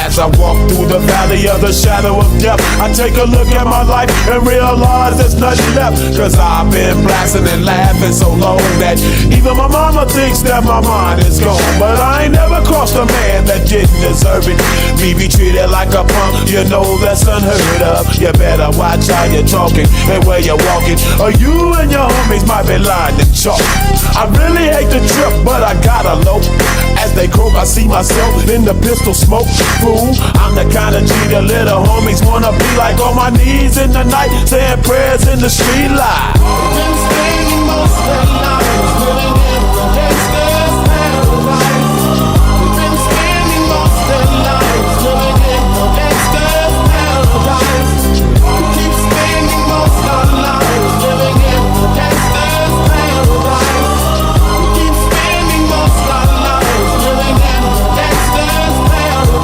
As I walk through the valley of the shadow of death, I take a look at my life and realize there's nothing left. Cause I've been blasting and laughing so long that even my mama thinks that my mind is gone. But I ain't never crossed a man that didn't deserve it. Me be treated like a punk, you know that's unheard of. You better watch how you're talking and where you're walking, or you and your homies might be lying to chalk. I really hate the trip, but I gotta low. As they croak, I see myself in the pistol smoke. Fool, I'm the kind of G the little homies wanna be like, on my knees in the night, saying prayers in the street light.